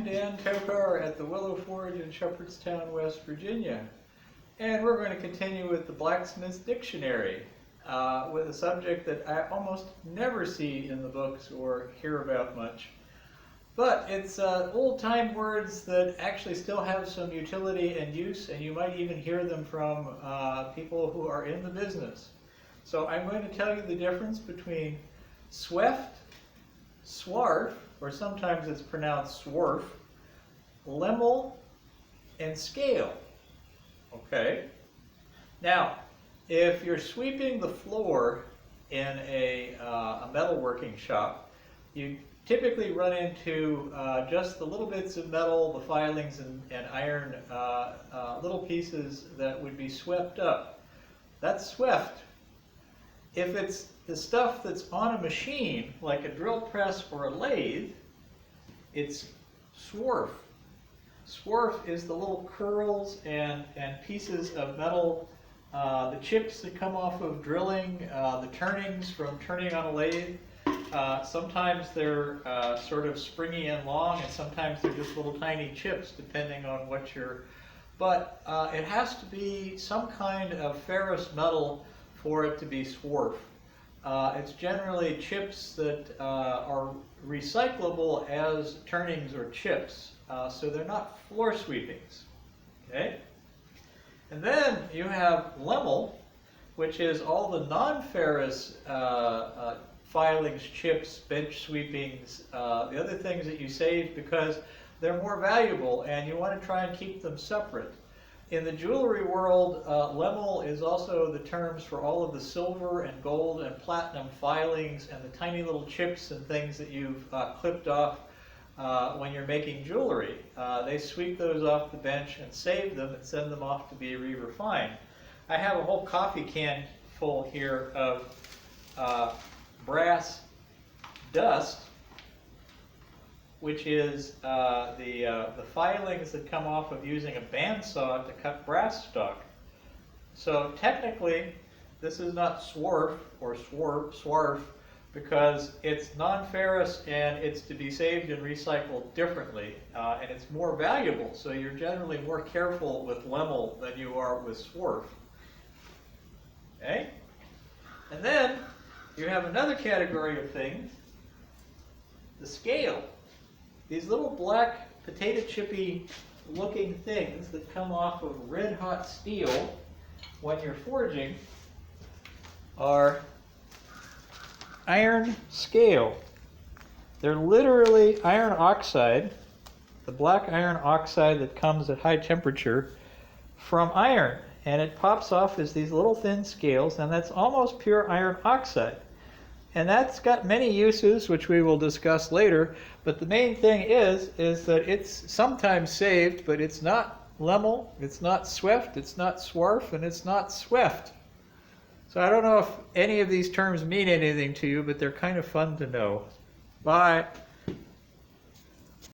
Dan Tokar at the Willow Forge in Shepherdstown, West Virginia. And we're going to continue with the Blacksmith Dictionary with a subject that I almost never see in the books or hear about much. But it's old-time words that actually still have some utility and use, and you might even hear them from people who are in the business. So I'm going to tell you the difference between sweft, swarf, or sometimes it's pronounced swarf, lemel, and scale. Okay? Now, if you're sweeping the floor in a metalworking shop, you typically run into just the little bits of metal, the filings and iron, little pieces that would be swept up. That's sweft. If it's the stuff that's on a machine, like a drill press or a lathe, it's swarf. Swarf is the little curls and pieces of metal, the chips that come off of drilling, the turnings from turning on a lathe. Sometimes they're sort of springy and long, and sometimes they're just little tiny chips, depending on what you're... But it has to be some kind of ferrous metal for it to be swarf. It's generally chips that are recyclable as turnings or chips, so they're not floor sweepings. Okay? And then you have lemel, which is all the non-ferrous filings, chips, bench sweepings, the other things that you save because they're more valuable and you want to try and keep them separate. In the jewelry world, lemel is also the terms for all of the silver and gold and platinum filings and the tiny little chips and things that you've clipped off when you're making jewelry. They sweep those off the bench and save them and send them off to be re-refined. I have a whole coffee can full here of brass dust, which is the filings that come off of using a bandsaw to cut brass stock. So technically, this is not swarf or swarf because it's non-ferrous and it's to be saved and recycled differently, and it's more valuable. So you're generally more careful with lemel than you are with swarf. Okay, and then you have another category of things, the scale. These little black potato chippy looking things that come off of red hot steel when you're forging are iron scale. They're literally iron oxide, the black iron oxide that comes at high temperature from iron, and it pops off as these little thin scales, and that's almost pure iron oxide. And that's got many uses, which we will discuss later, but the main thing is that it's sometimes saved, but it's not lemel, it's not sweft, it's not swarf, and it's not sweft. So I don't know if any of these terms mean anything to you, but they're kind of fun to know. Bye.